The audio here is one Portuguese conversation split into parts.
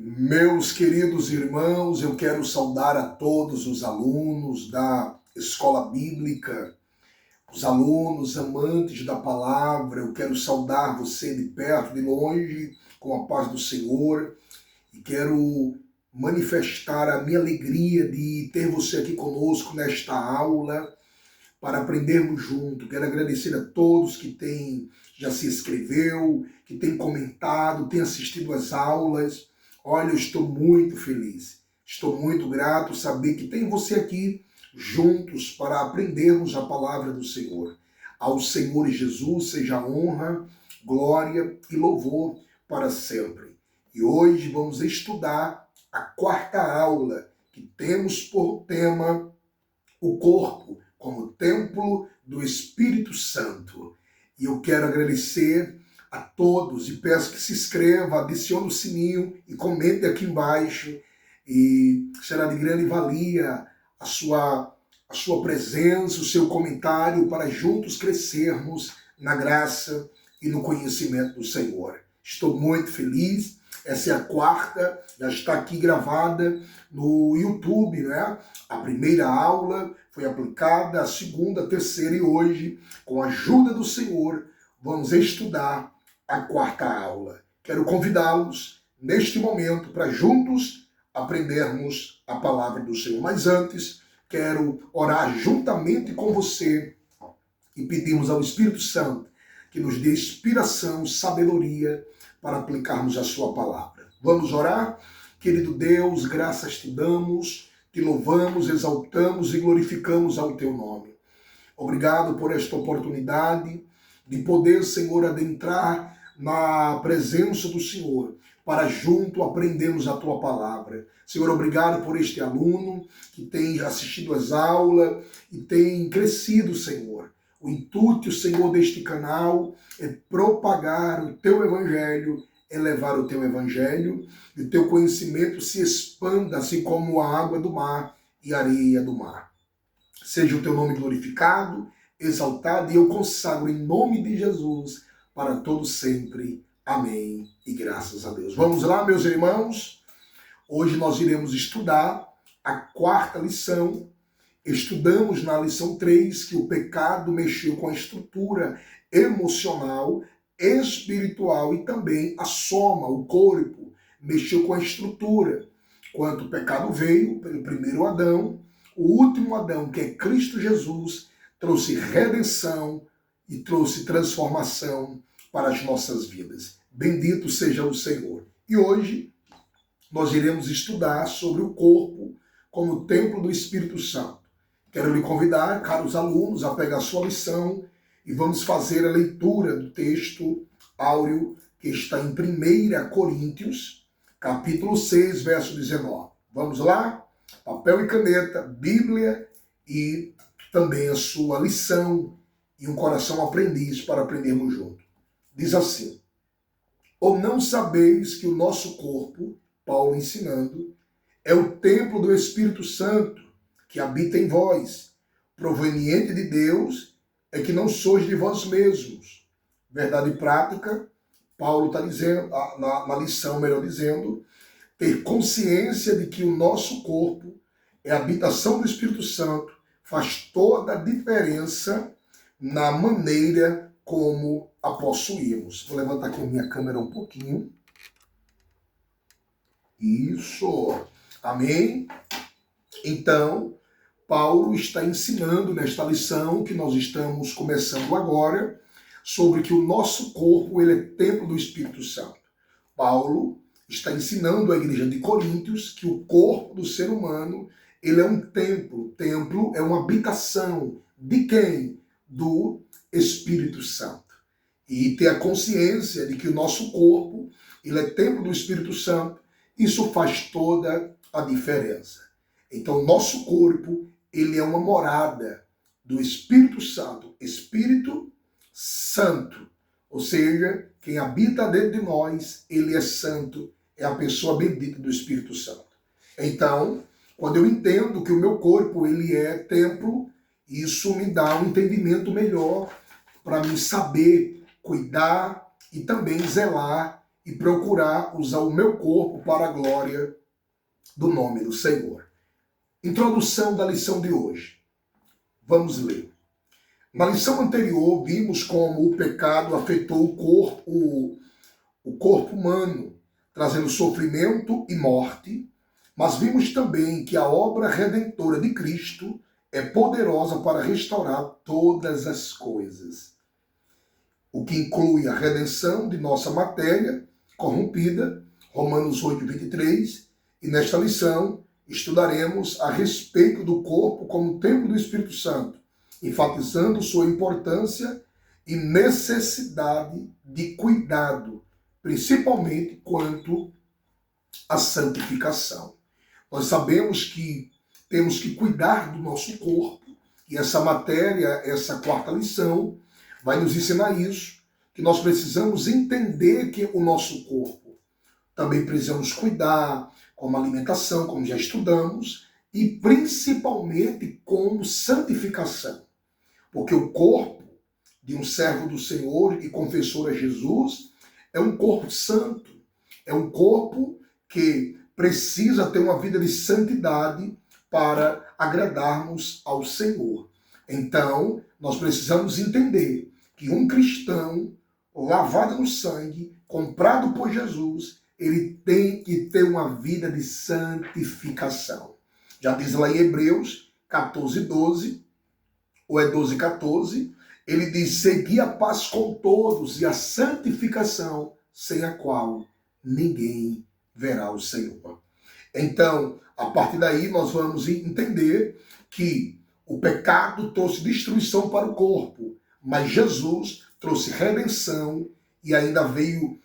Meus queridos irmãos, eu quero saudar a todos os alunos da Escola Bíblica, os alunos amantes da palavra. Eu quero saudar você de perto, de longe, com a paz do Senhor, e quero manifestar a minha alegria de ter você aqui conosco nesta aula para aprendermos junto. Quero agradecer a todos que já se inscreveu, que têm comentado, têm assistido às aulas. Olha, eu estou muito feliz, estou muito grato saber que tem você aqui juntos para aprendermos a palavra do Senhor. Ao Senhor Jesus seja honra, glória e louvor para sempre. E hoje vamos estudar a quarta aula, que temos por tema o corpo como templo do Espírito Santo. E eu quero agradecer a todos e peço que se inscreva, adicione o sininho e comente aqui embaixo. E será de grande valia a sua presença, o seu comentário para juntos crescermos na graça e no conhecimento do Senhor. Estou muito feliz. Essa é a quarta, já está aqui gravada no YouTube, né? A primeira aula foi aplicada, a segunda, a terceira e hoje, com a ajuda do Senhor, vamos estudar a quarta aula. Quero convidá-los neste momento para juntos aprendermos a palavra do Senhor. Mas antes, quero orar juntamente com você e pedimos ao Espírito Santo que nos dê inspiração, sabedoria para aplicarmos a sua palavra. Vamos orar? Querido Deus, graças te damos, te louvamos, exaltamos e glorificamos ao teu nome. Obrigado por esta oportunidade de poder, Senhor, adentrar na presença do Senhor, para junto aprendermos a tua palavra. Senhor, obrigado por este aluno que tem assistido às aulas e tem crescido, Senhor. O intuito, Senhor, deste canal é propagar o teu evangelho, elevar o teu evangelho, e o teu conhecimento se expanda, assim como a água do mar e a areia do mar. Seja o teu nome glorificado, exaltado, e eu consagro em nome de Jesus para todos sempre. Amém. E graças a Deus. Vamos lá, meus irmãos. Hoje nós iremos estudar a quarta lição. Estudamos na lição 3 que o pecado mexeu com a estrutura emocional, espiritual e também a soma, o corpo, mexeu com a estrutura. Quando o pecado veio pelo primeiro Adão, o último Adão, que é Cristo Jesus, trouxe redenção e trouxe transformação para as nossas vidas. Bendito seja o Senhor. E hoje nós iremos estudar sobre o corpo como templo do Espírito Santo. Quero lhe convidar, caros alunos, a pegar sua lição e vamos fazer a leitura do texto áureo que está em 1 Coríntios, capítulo 6, verso 19. Vamos lá? Papel e caneta, Bíblia e também a sua lição e um coração aprendiz para aprendermos juntos. Diz assim: ou não sabeis que o nosso corpo, Paulo ensinando, é o templo do Espírito Santo que habita em vós, proveniente de Deus, é que não sois de vós mesmos. Verdade prática, Paulo está dizendo, na lição, melhor dizendo, ter consciência de que o nosso corpo é a habitação do Espírito Santo, faz toda a diferença na maneira como a possuímos. Vou levantar aqui a minha câmera um pouquinho. Isso. Amém? Então, Paulo está ensinando nesta lição que nós estamos começando agora sobre que o nosso corpo ele é templo do Espírito Santo. Paulo está ensinando à igreja de Coríntios que o corpo do ser humano ele é um templo. O templo é uma habitação de quem? Do Espírito Santo. E ter a consciência de que o nosso corpo ele é templo do Espírito Santo, isso faz toda a diferença. Então, nosso corpo, ele é uma morada do Espírito Santo. Espírito Santo. Ou seja, quem habita dentro de nós, ele é santo, é a pessoa bendita do Espírito Santo. Então, quando eu entendo que o meu corpo, ele é templo, isso me dá um entendimento melhor para me saber cuidar e também zelar e procurar usar o meu corpo para a glória do nome do Senhor. Introdução da lição de hoje. Vamos ler. Na lição anterior, vimos como o pecado afetou o corpo humano, trazendo sofrimento e morte, mas vimos também que a obra redentora de Cristo é poderosa para restaurar todas as coisas, o que inclui a redenção de nossa matéria corrompida, Romanos 8, 23, e nesta lição estudaremos a respeito do corpo como templo do Espírito Santo, enfatizando sua importância e necessidade de cuidado, principalmente quanto à santificação. Nós sabemos que temos que cuidar do nosso corpo, e essa matéria, essa quarta lição, vai nos ensinar isso, que nós precisamos entender que o nosso corpo também precisamos cuidar, como alimentação, como já estudamos, e principalmente como santificação. Porque o corpo de um servo do Senhor e confessor a Jesus é um corpo santo, é um corpo que precisa ter uma vida de santidade para agradarmos ao Senhor. Então, nós precisamos entender que um cristão lavado no sangue, comprado por Jesus, ele tem que ter uma vida de santificação. Já diz lá em Hebreus 14, 12, ou é 12, 14, ele diz, segui a paz com todos e a santificação, sem a qual ninguém verá o Senhor. Então, a partir daí, nós vamos entender que o pecado trouxe destruição para o corpo, mas Jesus trouxe redenção e ainda veio,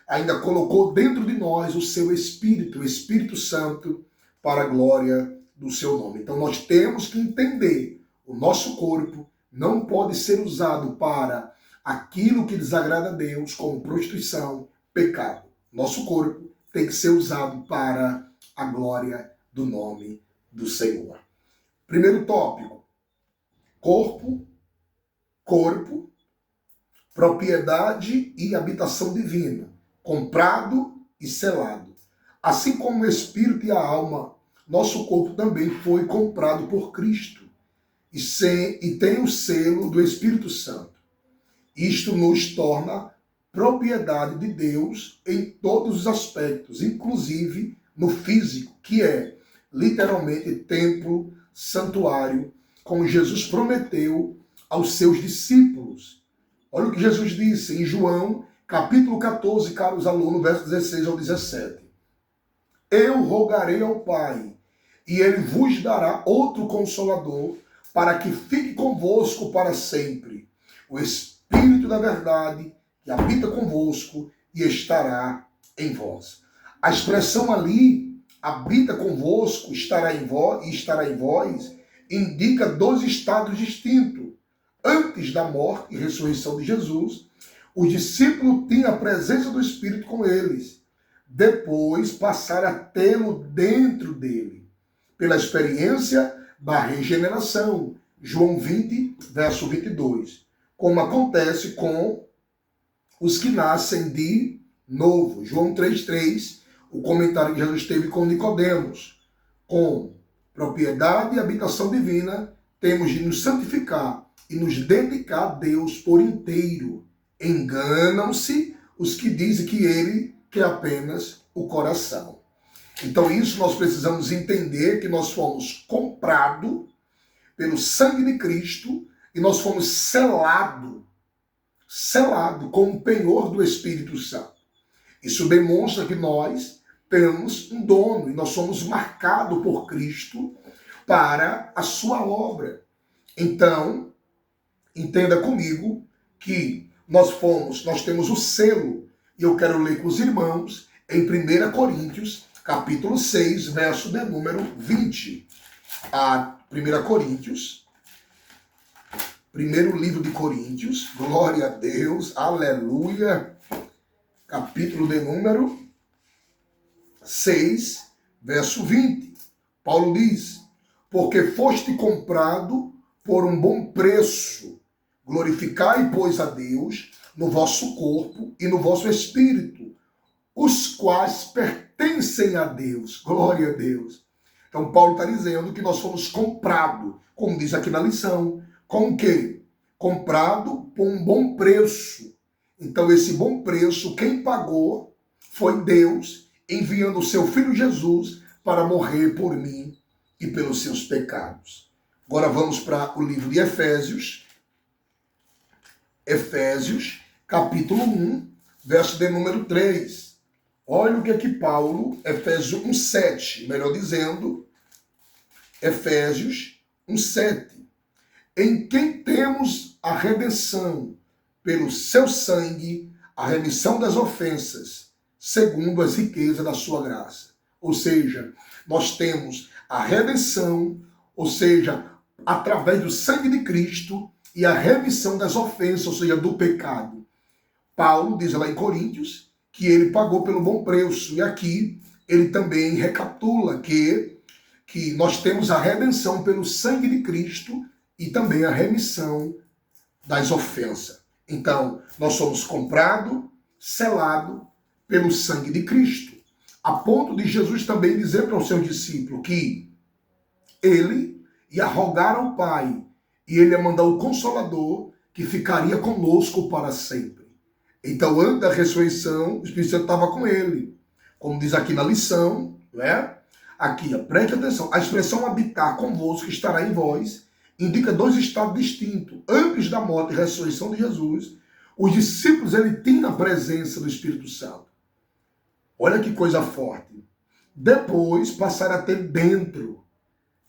ainda colocou dentro de nós o seu Espírito, o Espírito Santo, para a glória do seu nome. Então, nós temos que entender, o nosso corpo não pode ser usado para aquilo que desagrada a Deus, como prostituição, pecado. Nosso corpo tem que ser usado para a glória do nome do Senhor. Primeiro tópico, corpo, propriedade e habitação divina, comprado e selado. Assim como o espírito e a alma, nosso corpo também foi comprado por Cristo e tem o selo do Espírito Santo. Isto nos torna propriedade de Deus em todos os aspectos, inclusive no físico, que é literalmente templo, santuário, como Jesus prometeu aos seus discípulos. Olha o que Jesus disse em João, capítulo 14, caros alunos, versos 16 ao 17. Eu rogarei ao Pai, e ele vos dará outro consolador, para que fique convosco para sempre. O Espírito da verdade, que habita convosco e estará em vós. A expressão ali, habita convosco, estará em vós e estará em vós, indica dois estados distintos. Antes da morte e ressurreição de Jesus, os discípulos tinham a presença do Espírito com eles. Depois passaram a tê-lo dentro dele, pela experiência da regeneração. João 20, verso 22. Como acontece com os que nascem de novo. João 3,3, o comentário que Jesus teve com Nicodemos. Com propriedade e habitação divina, temos de nos santificar e nos dedicar a Deus por inteiro. Enganam-se os que dizem que ele quer apenas o coração. Então isso nós precisamos entender, que nós fomos comprados pelo sangue de Cristo e nós fomos selados com o penhor do Espírito Santo. Isso demonstra que nós temos um dono e nós somos marcados por Cristo para a sua obra. Então, entenda comigo que nós temos o selo, e eu quero ler com os irmãos em 1 Coríntios, capítulo 6, verso de número 20. A 1 Coríntios, primeiro livro de Coríntios, glória a Deus, aleluia, capítulo de número 6, verso 20. Paulo diz, porque foste comprado por um bom preço, glorificai, pois, a Deus no vosso corpo e no vosso espírito, os quais pertencem a Deus. Glória a Deus. Então Paulo está dizendo que nós fomos comprados, como diz aqui na lição. Com o quê? Comprado por um bom preço. Então esse bom preço, quem pagou foi Deus, enviando o seu Filho Jesus para morrer por mim e pelos seus pecados. Agora vamos para o livro de Efésios. Efésios, capítulo 1, verso de número 3. Olha o que é que Paulo, Efésios 1,7, melhor dizendo, Efésios 1,7. Em quem temos a redenção, pelo seu sangue, a remissão das ofensas, segundo as riquezas da sua graça. Ou seja, nós temos a redenção, ou seja, através do sangue de Cristo, e a remissão das ofensas, ou seja, do pecado. Paulo diz lá em Coríntios que ele pagou pelo bom preço, e aqui ele também recapitula que nós temos a redenção pelo sangue de Cristo e também a remissão das ofensas. Então, nós somos comprados, selados pelo sangue de Cristo, a ponto de Jesus também dizer para o seu discípulo que ele ia rogar ao Pai e ele ia mandar o Consolador que ficaria conosco para sempre. Então, antes da ressurreição, o Espírito Santo estava com ele. Como diz aqui na lição, né? Aqui, preste atenção, a expressão habitar convosco estará em vós indica dois estados distintos. Antes da morte e ressurreição de Jesus, os discípulos ele tinham a presença do Espírito Santo. Olha que coisa forte. Depois passaram a ter dentro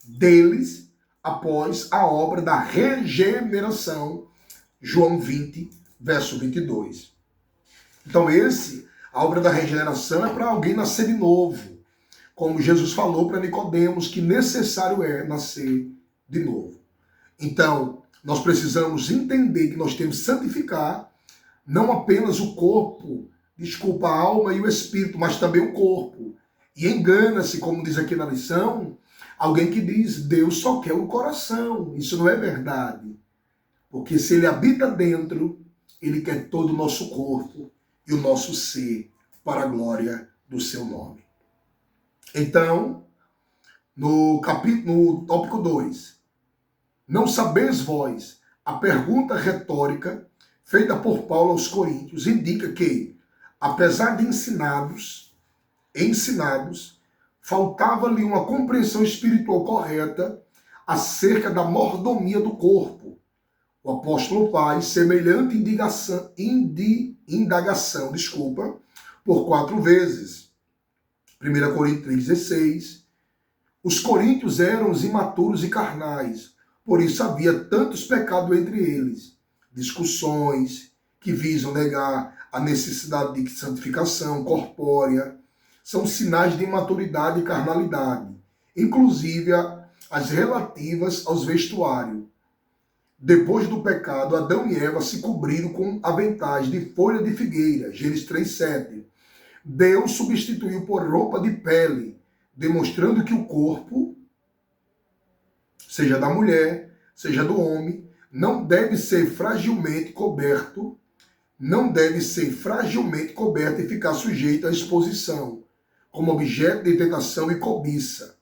deles após a obra da regeneração, João 20, verso 22. Então a obra da regeneração é para alguém nascer de novo. Como Jesus falou para Nicodemos que necessário é nascer de novo. Então, nós precisamos entender que nós temos que santificar não apenas o corpo, a alma e o espírito, mas também o corpo. E engana-se, como diz aqui na lição, alguém que diz, Deus só quer o coração. Isso não é verdade. Porque se ele habita dentro, ele quer todo o nosso corpo e o nosso ser para a glória do seu nome. Então, no tópico 2, não sabeis vós, a pergunta retórica feita por Paulo aos Coríntios indica que, apesar de ensinados, faltava-lhe uma compreensão espiritual correta acerca da mordomia do corpo. O apóstolo faz semelhante indagação, por 4 vezes. 1 Coríntios 3,16. Os coríntios eram os imaturos e carnais, por isso havia tantos pecados entre eles. Discussões que visam negar a necessidade de santificação corpórea, são sinais de imaturidade e carnalidade, inclusive as relativas aos vestuários. Depois do pecado, Adão e Eva se cobriram com aventais de folha de figueira, Gênesis 3,7. Deus substituiu por roupa de pele, demonstrando que o corpo, seja da mulher, seja do homem, não deve ser fragilmente coberto e ficar sujeito à exposição, como objeto de tentação e cobiça.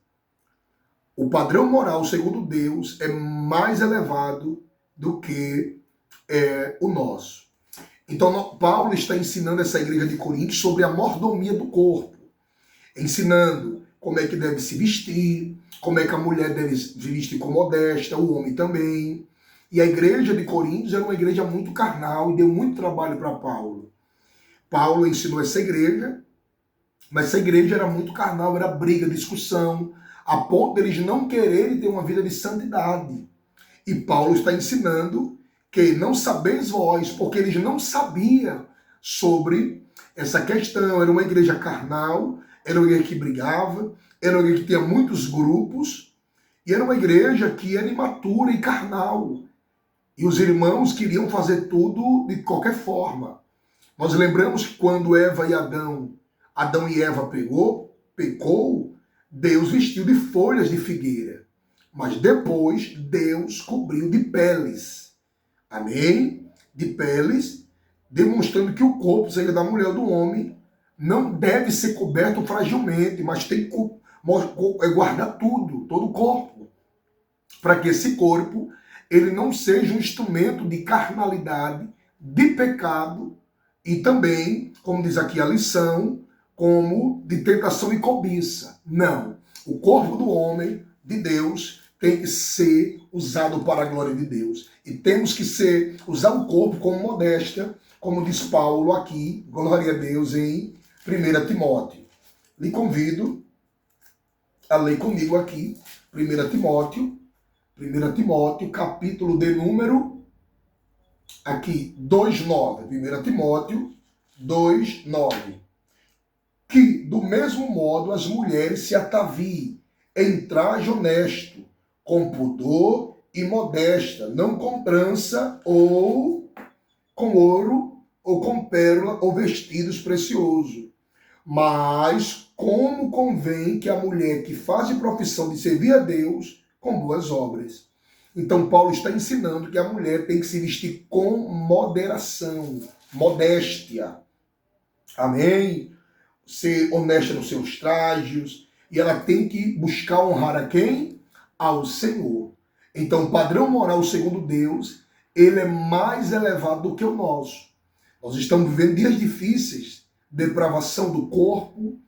O padrão moral, segundo Deus, é mais elevado do que o nosso. Então, Paulo está ensinando essa igreja de Coríntios sobre a mordomia do corpo, ensinando como é que deve se vestir, como é que a mulher deve se vestir com modéstia, o homem também. E a igreja de Coríntios era uma igreja muito carnal e deu muito trabalho para Paulo. Paulo ensinou essa igreja, mas essa igreja era muito carnal, era briga, discussão, a ponto deles não quererem ter uma vida de santidade. E Paulo está ensinando que não sabeis vós, porque eles não sabiam sobre essa questão. Era uma igreja carnal, era uma igreja que brigava, era uma igreja que tinha muitos grupos, e era uma igreja que era imatura e carnal. E os irmãos queriam fazer tudo de qualquer forma. Nós lembramos que quando Adão e Eva pecou, Deus vestiu de folhas de figueira. Mas depois Deus cobriu de peles. Amém? De peles demonstrando que o corpo, seja da mulher ou do homem, não deve ser coberto fragilmente, mas tem que guardar tudo, todo o corpo, para que esse corpo ele não seja um instrumento de carnalidade, de pecado e também, como diz aqui a lição, como de tentação e cobiça. Não. O corpo do homem, de Deus, tem que ser usado para a glória de Deus. E temos que usar o corpo com modéstia, como diz Paulo aqui, glória a Deus, em 1 Timóteo. Lhe convido a ler comigo aqui, 1 Timóteo, capítulo de número, aqui, 2,9. 1 Timóteo 2,9. Que, do mesmo modo, as mulheres se ataviem em traje honesto, com pudor e modesta, não com trança ou com ouro ou com pérola ou vestidos preciosos, mas como convém que a mulher que faz de profissão de servir a Deus com boas obras. Então Paulo está ensinando que a mulher tem que se vestir com moderação, modéstia. Amém? Ser honesta nos seus trajes, e ela tem que buscar honrar a quem? Ao Senhor. Então o padrão moral segundo Deus, ele é mais elevado do que o nosso. Nós estamos vivendo dias difíceis, depravação do corpo,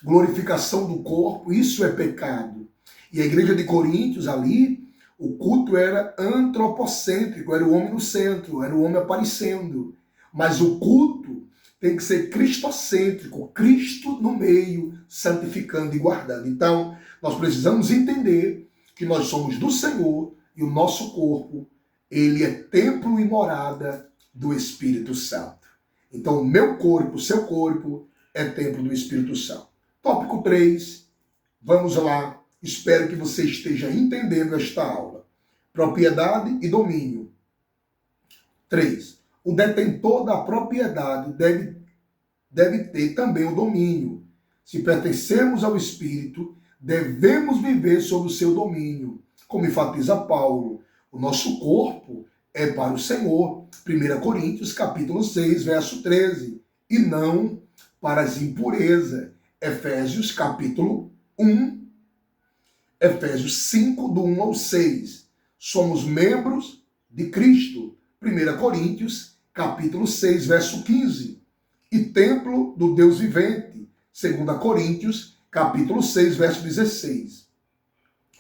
glorificação do corpo, isso é pecado. E a igreja de Coríntios ali, o culto era antropocêntrico, era o homem no centro, era o homem aparecendo. Mas o culto tem que ser cristocêntrico, Cristo no meio, santificando e guardando. Então, nós precisamos entender que nós somos do Senhor e o nosso corpo, ele é templo e morada do Espírito Santo. Então, o meu corpo, o seu corpo, é templo do Espírito Santo. Tópico 3, vamos lá. Espero que você esteja entendendo esta aula. Propriedade e domínio. 3. O detentor da propriedade deve ter também o domínio. Se pertencermos ao Espírito, devemos viver sob o seu domínio. Como enfatiza Paulo, o nosso corpo é para o Senhor. 1 Coríntios, capítulo 6, verso 13. E não para as impurezas. Efésios, capítulo 1, Efésios 5, do 1 ao 6. Somos membros de Cristo. 1 Coríntios, capítulo 6, verso 15. E templo do Deus vivente. 2 Coríntios, capítulo 6, verso 16.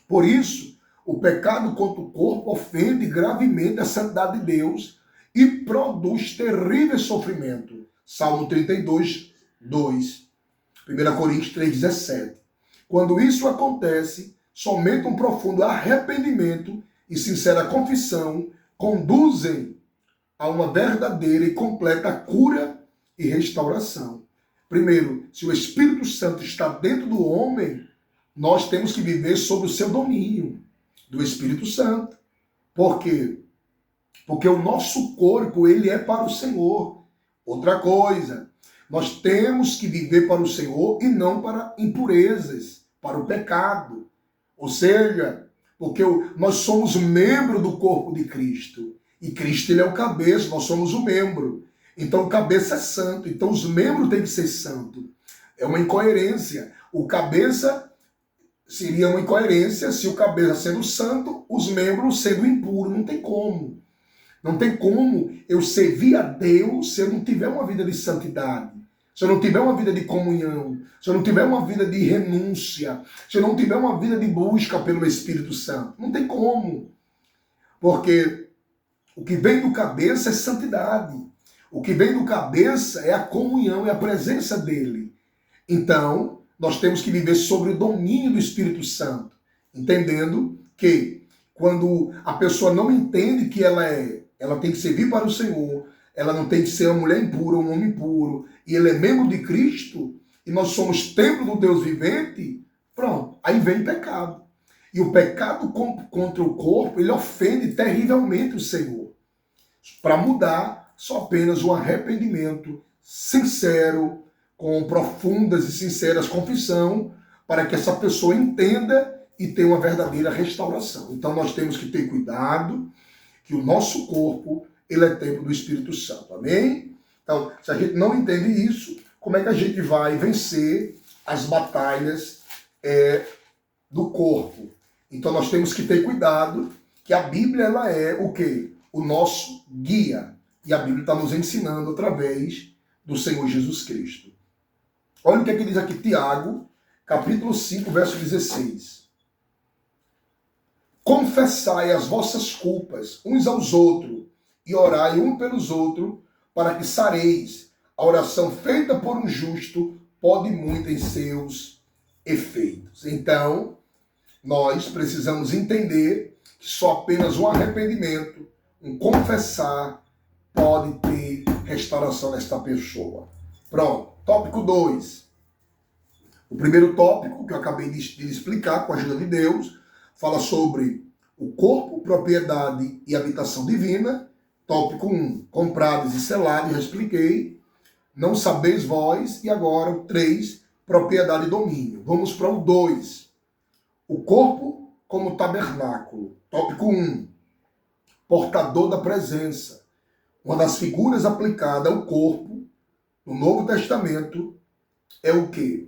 Por isso, o pecado contra o corpo ofende gravemente a santidade de Deus e produz terrível sofrimento. Salmo 32, 2. 1 Coríntios 3, 17. Quando isso acontece, somente um profundo arrependimento e sincera confissão conduzem a uma verdadeira e completa cura e restauração. Primeiro, se o Espírito Santo está dentro do homem, nós temos que viver sob o seu domínio do Espírito Santo. Por quê? Porque o nosso corpo, ele é para o Senhor. Outra coisa, nós temos que viver para o Senhor e não para impurezas, para o pecado. Ou seja, porque nós somos membro do corpo de Cristo. E Cristo, ele é o cabeça, nós somos o membro. Então o cabeça é santo, então os membros têm que ser santos. É uma incoerência. O cabeça seria uma incoerência se o cabeça sendo santo, os membros sendo impuros. Não tem como. Não tem como eu servir a Deus se eu não tiver uma vida de santidade, se eu não tiver uma vida de comunhão, se eu não tiver uma vida de renúncia, se eu não tiver uma vida de busca pelo Espírito Santo. Não tem como. Porque o que vem do cabeça é santidade. O que vem do cabeça é a comunhão, é a presença dele. Então, nós temos que viver sobre o domínio do Espírito Santo, entendendo que quando a pessoa não entende que ela tem que servir para o Senhor, ela não tem que ser uma mulher impura, um homem impuro, e ele é membro de Cristo, e nós somos templo do Deus vivente, pronto, aí vem pecado. E o pecado contra o corpo, ele ofende terrivelmente o Senhor. Para mudar, só apenas um arrependimento sincero, com profundas e sinceras confissão, para que essa pessoa entenda e tenha uma verdadeira restauração. Então nós temos que ter cuidado que o nosso corpo, ele é templo do Espírito Santo. Amém? Então, se a gente não entende isso, como é que a gente vai vencer as batalhas do corpo? Então nós temos que ter cuidado que a Bíblia ela é o quê? O nosso guia. E a Bíblia está nos ensinando através do Senhor Jesus Cristo. Olha o que é que diz aqui Tiago, capítulo 5, verso 16. Confessai as vossas culpas uns aos outros e orai um pelos outros para que sareis. A oração feita por um justo pode muito em seus efeitos. Então, nós precisamos entender que só apenas um arrependimento, um confessar, pode ter restauração nesta pessoa. Pronto. Tópico 2. O primeiro tópico, que eu acabei de explicar com a ajuda de Deus, fala sobre o corpo, propriedade e habitação divina. Tópico 1, comprados e selados, já expliquei. Não sabeis vós. E agora o 3, propriedade e domínio. Vamos para o 2. O corpo como tabernáculo. Tópico 1, portador da presença. Uma das figuras aplicada ao corpo no Novo Testamento é o quê?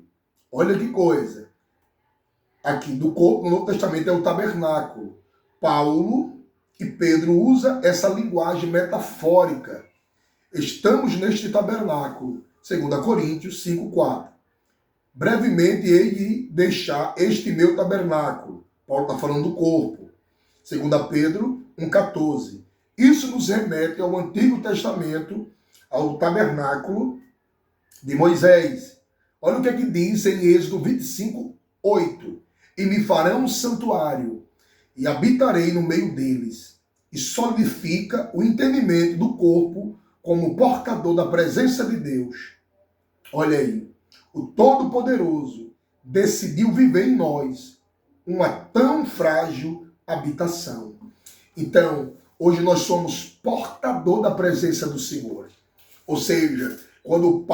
Olha que coisa. Aqui do corpo no Novo Testamento é o tabernáculo. Paulo e Pedro usam essa linguagem metafórica. Estamos neste tabernáculo. 2 Coríntios 5:4. Brevemente hei de deixar este meu tabernáculo. Paulo está falando do corpo. 2 Pedro 1:14. Isso nos remete ao Antigo Testamento, ao tabernáculo de Moisés. Olha o que é que diz em Êxodo 25:8. E me farão um santuário, e habitarei no meio deles. E solidifica o entendimento do corpo como portador da presença de Deus. Olha aí, o Todo-Poderoso decidiu viver em nós uma tão frágil habitação. Então, hoje nós somos portador da presença do Senhor. Ou seja, quando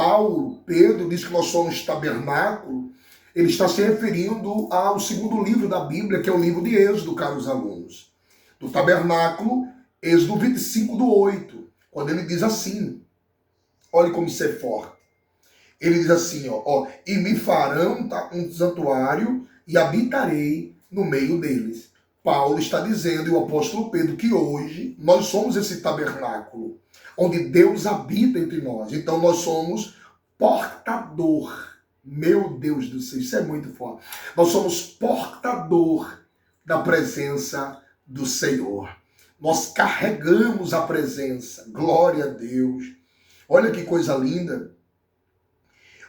Pedro diz que nós somos tabernáculo, ele está se referindo ao segundo livro da Bíblia, que é o livro de Êxodo, caros alunos. Do tabernáculo, Êxodo 25:8, quando ele diz assim, olha como isso é forte. Ele diz assim, e me farão um santuário e habitarei no meio deles. Paulo está dizendo, e o apóstolo Pedro, que hoje nós somos esse tabernáculo, onde Deus habita entre nós. Então nós somos portador. Meu Deus do céu, isso é muito forte. Nós somos portador da presença do Senhor. Nós carregamos a presença. Glória a Deus. Olha que coisa linda.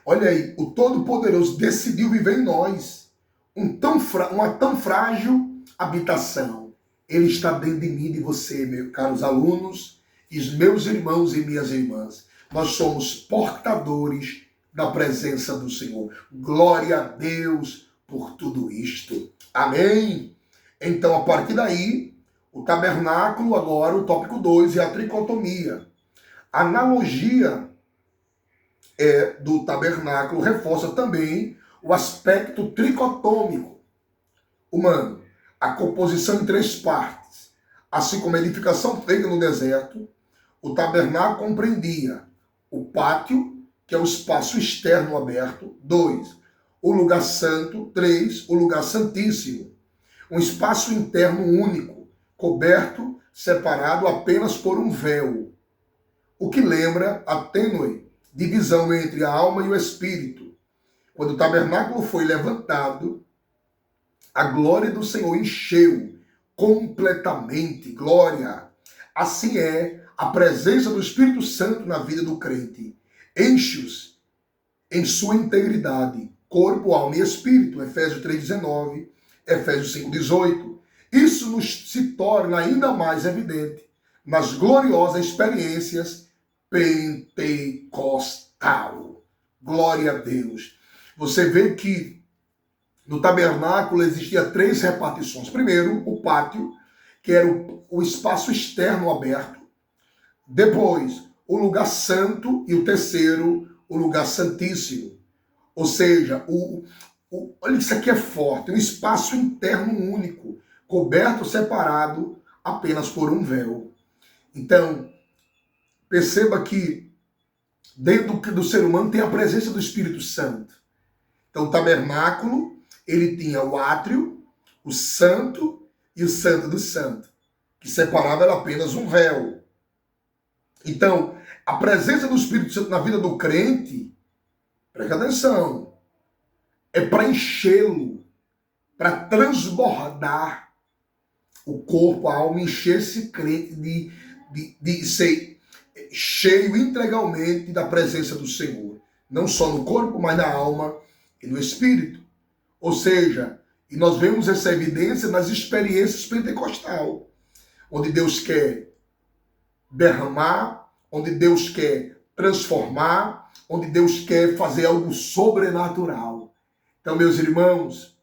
Olha aí, o Todo-Poderoso decidiu viver em nós uma tão frágil habitação. Ele está dentro de mim e de você, meus caros alunos, e os meus irmãos e minhas irmãs. Nós somos portadores da presença do Senhor. Glória a Deus por tudo isto. Amém? Então, a partir daí, o tabernáculo, agora, o tópico 2, é a tricotomia. A analogia do tabernáculo reforça também o aspecto tricotômico humano. A composição em 3 partes. Assim como a edificação feita no deserto, o tabernáculo compreendia o pátio, que é o espaço externo aberto. 2, o lugar santo. 3, o lugar santíssimo. Um espaço interno único, coberto, separado apenas por um véu. O que lembra a tênue divisão entre a alma e o espírito. Quando o tabernáculo foi levantado, a glória do Senhor encheu completamente. Glória! Assim é a presença do Espírito Santo na vida do crente. Enche-os em sua integridade, corpo, alma e espírito. Efésios 3:19, Efésios 5:18. Isso nos se torna ainda mais evidente nas gloriosas experiências pentecostal. Glória a Deus. Você vê que no tabernáculo existia 3 repartições. Primeiro, o pátio, que era o espaço externo aberto. Depois, o lugar santo. E o terceiro, o lugar santíssimo. Ou seja, olha, isso aqui é forte. Um espaço interno único, coberto, separado apenas por um véu. Então, perceba que dentro do ser humano tem a presença do Espírito Santo. Então o tabernáculo, ele tinha o átrio, o santo e o santo do santo, que separava era apenas um véu. Então, a presença do Espírito Santo na vida do crente, presta atenção, é para enchê-lo, para transbordar o corpo, a alma, encher esse crente de ser cheio integralmente da presença do Senhor. Não só no corpo, mas na alma e no espírito. Ou seja, e nós vemos essa evidência nas experiências pentecostal, onde Deus quer derramar, onde Deus quer transformar, onde Deus quer fazer algo sobrenatural. Então, meus irmãos,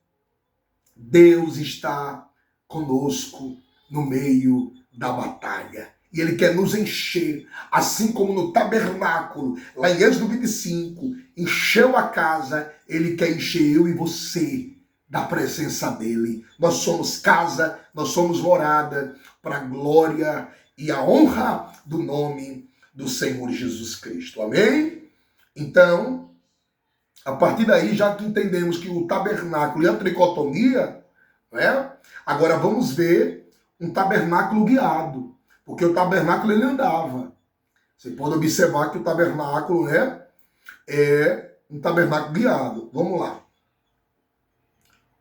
Deus está conosco no meio da batalha. E Ele quer nos encher, assim como no tabernáculo, lá em Êxodo 25, encheu a casa, Ele quer encher eu e você da presença dEle. Nós somos casa, nós somos morada para a glória e a honra do nome do Senhor Jesus Cristo. Amém? Então, a partir daí, já que entendemos que o tabernáculo e a tricotomia, né? Agora vamos ver um tabernáculo guiado, porque o tabernáculo ele andava. Você pode observar que o tabernáculo, né, é um tabernáculo guiado. Vamos lá.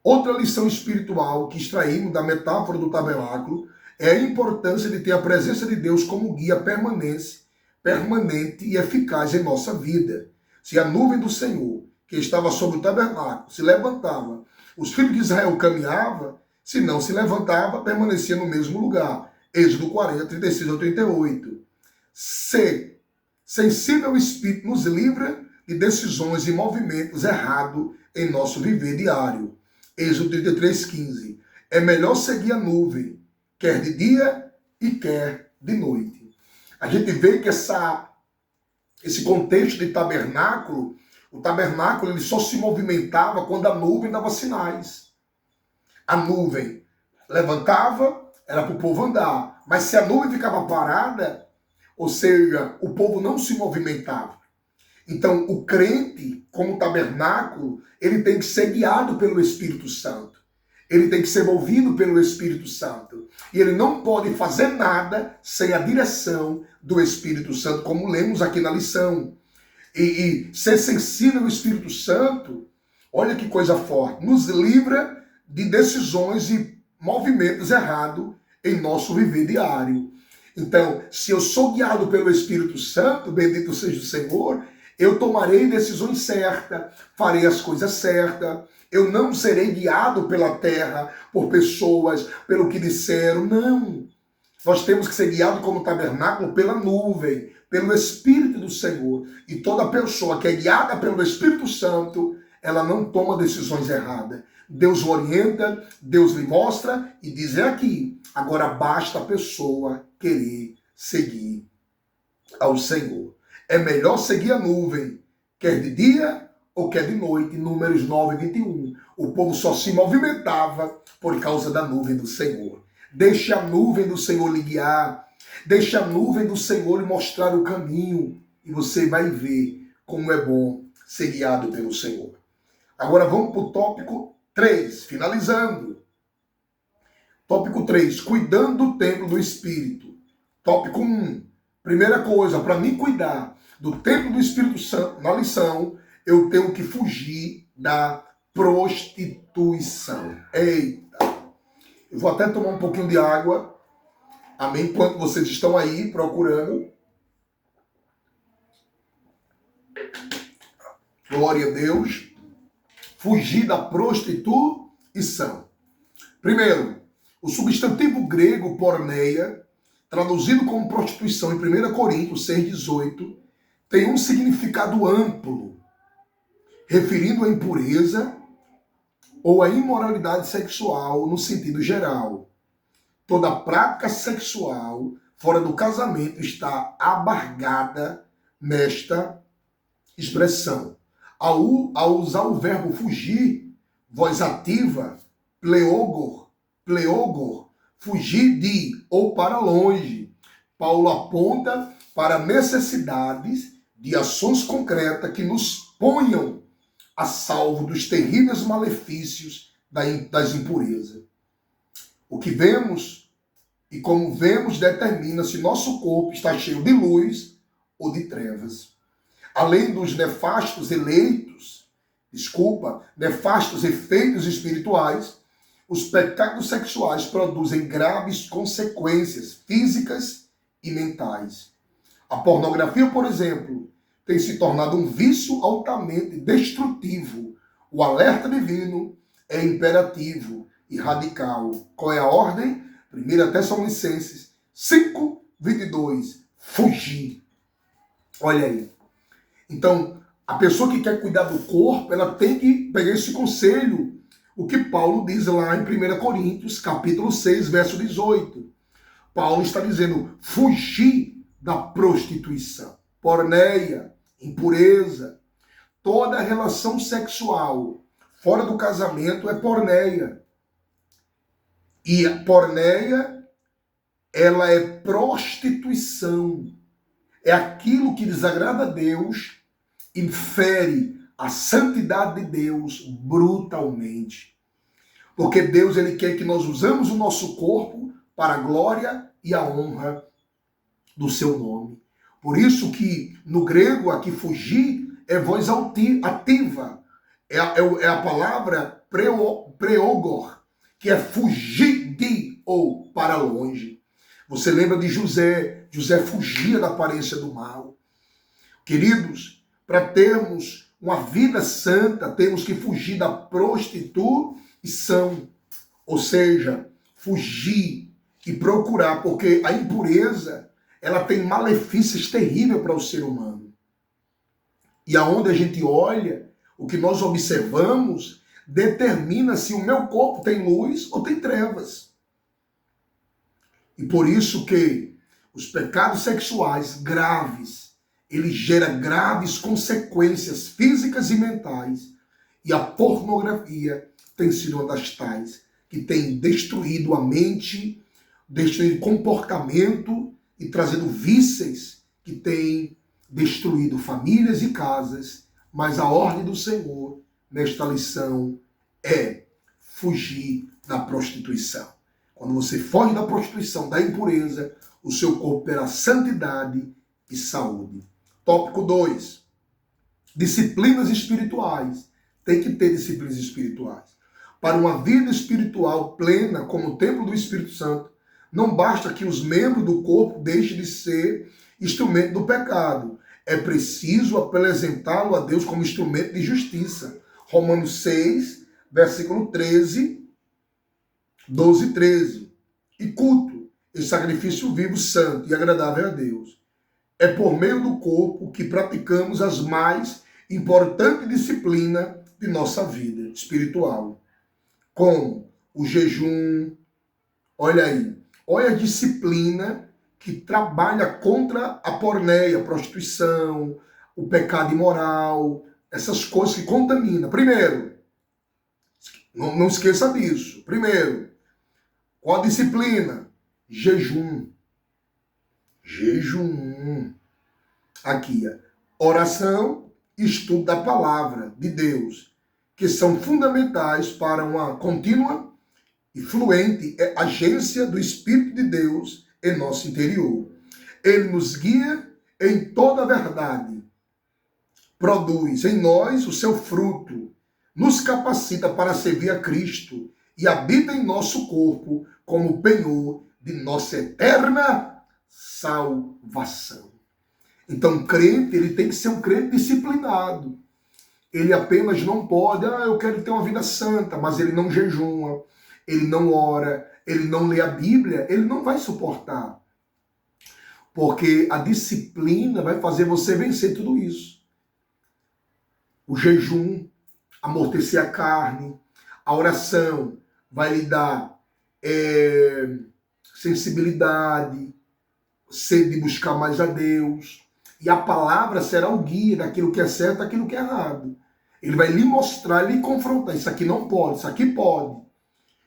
Outra lição espiritual que extraímos da metáfora do tabernáculo é a importância de ter a presença de Deus como guia permanente e eficaz em nossa vida. Se a nuvem do Senhor, que estava sobre o tabernáculo, se levantava, os filhos de Israel caminhavam, se não se levantava, permanecia no mesmo lugar. Êxodo 40, 36 ao 38. C. Sensível ao Espírito nos livra de decisões e movimentos errados em nosso viver diário. Êxodo 33, 15. É melhor seguir a nuvem, quer de dia e quer de noite. A gente vê que esse contexto de tabernáculo, o tabernáculo ele só se movimentava quando a nuvem dava sinais. A nuvem levantava, era para o povo andar. Mas se a nuvem ficava parada, ou seja, o povo não se movimentava. Então, o crente, como tabernáculo, ele tem que ser guiado pelo Espírito Santo. Ele tem que ser movido pelo Espírito Santo. E ele não pode fazer nada sem a direção do Espírito Santo, como lemos aqui na lição. E ser sensível ao Espírito Santo, olha que coisa forte, nos livra de decisões e movimentos errados em nosso viver diário. Então, se eu sou guiado pelo Espírito Santo, bendito seja o Senhor, eu tomarei decisões certas, farei as coisas certas, eu não serei guiado pela terra, por pessoas, pelo que disseram, não. Nós temos que ser guiados como tabernáculo pela nuvem, pelo Espírito do Senhor. E toda pessoa que é guiada pelo Espírito Santo, ela não toma decisões erradas. Deus o orienta, Deus lhe mostra e diz, é aqui. Agora basta a pessoa querer seguir ao Senhor. É melhor seguir a nuvem, quer de dia ou quer de noite. Números 9, 21. O povo só se movimentava por causa da nuvem do Senhor. Deixe a nuvem do Senhor lhe guiar. Deixe a nuvem do Senhor lhe mostrar o caminho. E você vai ver como é bom ser guiado pelo Senhor. Agora vamos para o tópico 3, finalizando. Tópico 3, cuidando do templo do Espírito. Tópico 1, primeira coisa, para mim cuidar do templo do Espírito Santo, na lição, eu tenho que fugir da prostituição. Eita! Eu vou até tomar um pouquinho de água, amém? Enquanto vocês estão aí procurando. Glória a Deus. Fugir da prostituição. Primeiro, o substantivo grego porneia, traduzido como prostituição em 1 Coríntios 6,18, tem um significado amplo, referindo à impureza ou à imoralidade sexual no sentido geral. Toda prática sexual fora do casamento está abarcada nesta expressão. Ao usar o verbo fugir, voz ativa, pleogor, fugir de ou para longe. Paulo aponta para necessidades de ações concretas que nos ponham a salvo dos terríveis malefícios das impurezas. O que vemos e como vemos determina se nosso corpo está cheio de luz ou de trevas. Além dos nefastos efeitos espirituais, os pecados sexuais produzem graves consequências físicas e mentais. A pornografia, por exemplo, tem se tornado um vício altamente destrutivo. O alerta divino é imperativo e radical. Qual é a ordem? 1 Tessalonicenses 5:22. Fugir. Olha aí. Então, a pessoa que quer cuidar do corpo, ela tem que pegar esse conselho. O que Paulo diz lá em 1 Coríntios, capítulo 6, verso 18. Paulo está dizendo, fugir da prostituição, porneia, impureza. Toda relação sexual fora do casamento é porneia. E a porneia, ela é prostituição. É aquilo que desagrada a Deus e fere a santidade de Deus brutalmente. Porque Deus, ele quer que nós usamos o nosso corpo para a glória e a honra do seu nome. Por isso que no grego aqui fugir é voz ativa. É a palavra preogor, que é fugir de ou para longe. Você lembra de José? José fugia da aparência do mal. Queridos, para termos uma vida santa, temos que fugir da prostituição. Ou seja, fugir e procurar, porque a impureza, ela tem malefícios terríveis para o ser humano. E aonde a gente olha, o que nós observamos, determina se o meu corpo tem luz ou tem trevas. E por isso que os pecados sexuais graves, ele gera graves consequências físicas e mentais. E a pornografia tem sido uma das tais que tem destruído a mente, destruído comportamento e trazendo vícios que têm destruído famílias e casas. Mas a ordem do Senhor nesta lição é fugir da prostituição. Quando você foge da prostituição, da impureza, o seu corpo terá santidade e saúde. Tópico 2. Disciplinas espirituais. Tem que ter disciplinas espirituais. Para uma vida espiritual plena, como o templo do Espírito Santo, não basta que os membros do corpo deixem de ser instrumento do pecado. É preciso apresentá-lo a Deus como instrumento de justiça. Romanos 6, versículo 12 e 13. E culto, e sacrifício vivo, santo e agradável a Deus. É por meio do corpo que praticamos as mais importantes disciplinas de nossa vida espiritual. Como o jejum. Olha aí. Olha a disciplina que trabalha contra a porneia, a prostituição, o pecado imoral, essas coisas que contaminam. Primeiro, não esqueça disso. Primeiro, qual a disciplina? Jejum. Jejum. Aqui, oração e estudo da palavra de Deus, que são fundamentais para uma contínua e fluente agência do Espírito de Deus em nosso interior. Ele nos guia em toda a verdade, produz em nós o seu fruto, nos capacita para servir a Cristo e habita em nosso corpo como penhor de nossa eterna salvação. Então, crente, ele tem que ser um crente disciplinado. Ele apenas não pode, eu quero ter uma vida santa, mas ele não jejuma, ele não ora, ele não lê a Bíblia, ele não vai suportar. Porque a disciplina vai fazer você vencer tudo isso. O jejum, amortecer a carne, a oração vai lhe dar sensibilidade, sede de buscar mais a Deus. E a palavra será o guia daquilo que é certo e daquilo que é errado. Ele vai lhe mostrar, lhe confrontar. Isso aqui não pode, isso aqui pode.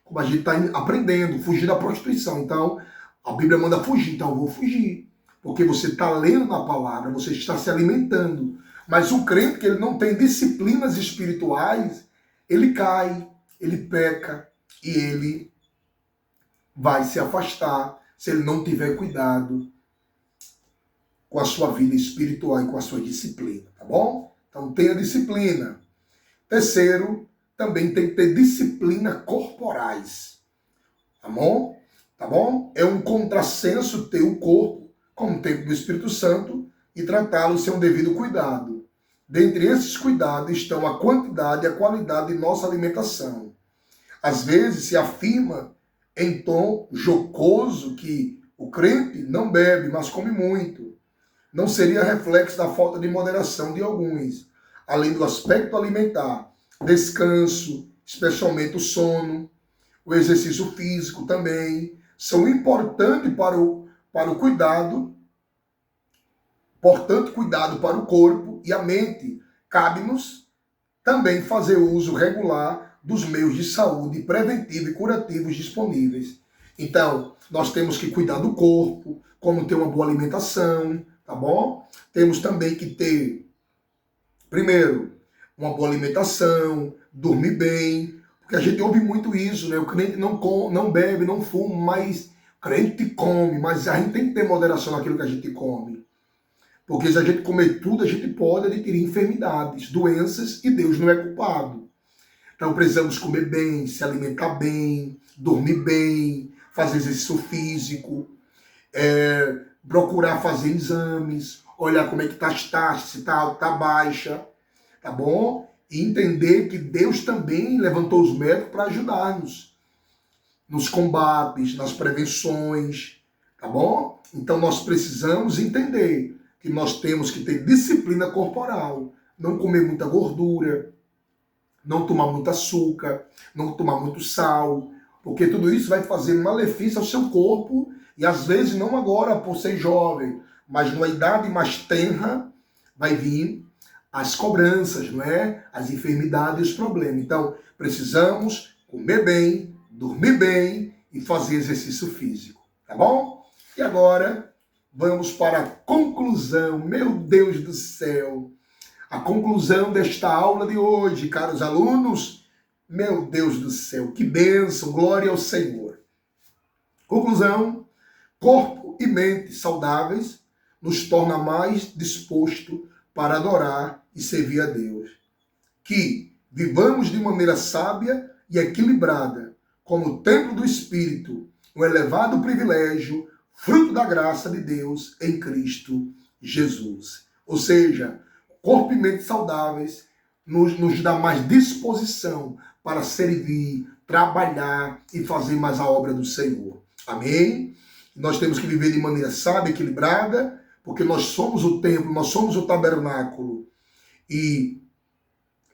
Como a gente está aprendendo, fugir da prostituição. Então, a Bíblia manda fugir, então eu vou fugir. porque você está lendo na palavra, você está se alimentando. Mas o crente que ele não tem disciplinas espirituais, ele cai, ele peca e ele vai se afastar se ele não tiver cuidado com a sua vida espiritual e com a sua disciplina, tá bom? Então tenha disciplina. Terceiro, também tem que ter disciplina corporais, tá bom? Tá bom? É um contrassenso ter o corpo como templo do Espírito Santo e tratá-lo sem um devido cuidado. Dentre esses cuidados estão a quantidade e a qualidade de nossa alimentação. Às vezes se afirma em tom jocoso que o crente não bebe, mas come muito. Não seria reflexo da falta de moderação de alguns, além do aspecto alimentar, descanso, especialmente o sono, o exercício físico também, são importantes para o cuidado, portanto, cuidado para o corpo e a mente. Cabe-nos também fazer uso regular dos meios de saúde preventivo e curativos disponíveis. Então, nós temos que cuidar do corpo, como ter uma boa alimentação, tá bom? Temos também que ter, primeiro, uma boa alimentação, dormir bem, porque a gente ouve muito isso, né? O crente não bebe, não fuma, mas o crente come, mas a gente tem que ter moderação naquilo que a gente come. Porque se a gente comer tudo, a gente pode adquirir enfermidades, doenças, e Deus não é culpado. Então precisamos comer bem, se alimentar bem, dormir bem, fazer exercício físico, procurar fazer exames, olhar como é que está as taxas, se está alta, está baixa, tá bom? E entender que Deus também levantou os médicos para ajudar-nos nos combates, nas prevenções, tá bom? Então nós precisamos entender que nós temos que ter disciplina corporal, não comer muita gordura, não tomar muito açúcar, não tomar muito sal, porque tudo isso vai fazer malefício ao seu corpo e às vezes não agora por ser jovem, mas numa idade mais tenra vai vir as cobranças, não é? As enfermidades e os problemas. Então, precisamos comer bem, dormir bem e fazer exercício físico, tá bom? E agora, vamos para a conclusão, meu Deus do céu, a conclusão desta aula de hoje, caros alunos, meu Deus do céu, que bênção, glória ao Senhor. Conclusão, corpo e mente saudáveis nos torna mais disposto para adorar e servir a Deus. Que vivamos de maneira sábia e equilibrada, como templo do Espírito, um elevado privilégio, fruto da graça de Deus em Cristo Jesus. Ou seja, corpo e mente saudáveis nos dá mais disposição para servir, trabalhar e fazer mais a obra do Senhor. Amém? Nós temos que viver de maneira sábia, equilibrada, porque nós somos o templo, nós somos o tabernáculo. E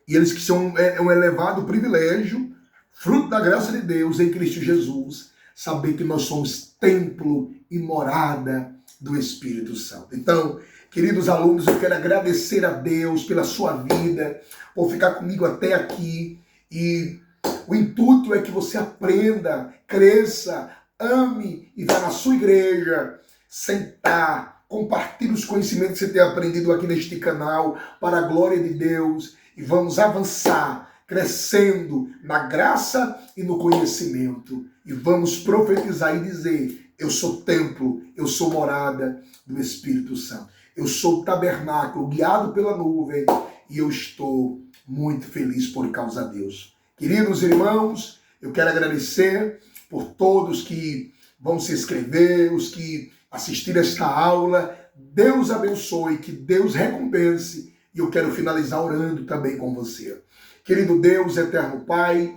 eles que são um elevado privilégio, fruto da graça de Deus em Cristo Jesus, saber que nós somos templo e morada do Espírito Santo. Então, queridos alunos, eu quero agradecer a Deus pela sua vida, por ficar comigo até aqui. E o intuito é que você aprenda, cresça, ame e vá na sua igreja, sentar, compartilhe os conhecimentos que você tem aprendido aqui neste canal para a glória de Deus e vamos avançar, crescendo na graça e no conhecimento. E vamos profetizar e dizer: eu sou templo, eu sou morada do Espírito Santo. Eu sou o tabernáculo guiado pela nuvem e eu estou muito feliz por causa de Deus. Queridos irmãos, eu quero agradecer por todos que vão se inscrever, os que assistiram esta aula. Deus abençoe, que Deus recompense. E eu quero finalizar orando também com você. Querido Deus, eterno Pai,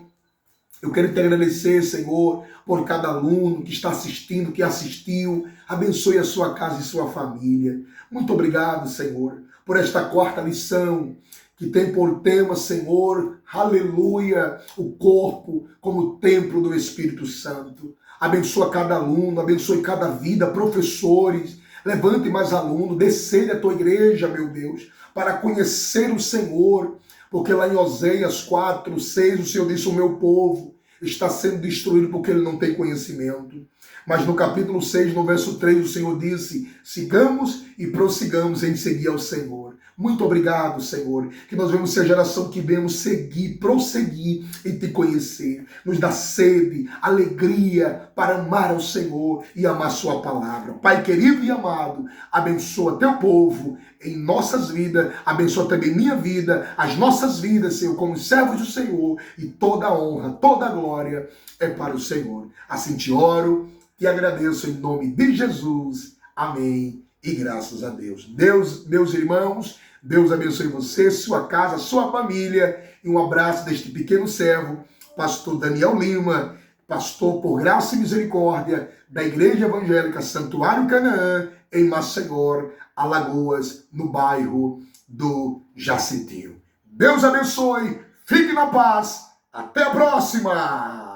eu quero te agradecer, Senhor, por cada aluno que está assistindo, que assistiu. Abençoe a sua casa e sua família. Muito obrigado, Senhor, por esta quarta lição, que tem por tema, Senhor, aleluia, o corpo como templo do Espírito Santo. Abençoa cada aluno, abençoe cada vida, professores, levante mais alunos, descende a tua igreja, meu Deus, para conhecer o Senhor, porque lá em Oséias 4:6, o Senhor disse: o meu povo está sendo destruído porque ele não tem conhecimento. Mas no capítulo 6, no verso 3, o Senhor disse: sigamos e prossigamos em seguir ao Senhor. Muito obrigado, Senhor, que nós vemos ser a geração que vemos seguir, prosseguir em te conhecer. Nos dá sede, alegria para amar ao Senhor e amar sua palavra. Pai querido e amado, abençoa teu povo em nossas vidas, abençoa também minha vida, as nossas vidas, Senhor, como servos do Senhor, e toda a honra, toda a glória é para o Senhor. Assim te oro e agradeço em nome de Jesus. Amém. E graças a Deus. Deus, meus irmãos, Deus abençoe você, sua casa, sua família. E um abraço deste pequeno servo, pastor Daniel Lima, pastor por graça e misericórdia da Igreja Evangélica Santuário Canaã, em Maceió, Alagoas, no bairro do Jacintinho. Deus abençoe, fique na paz, até a próxima!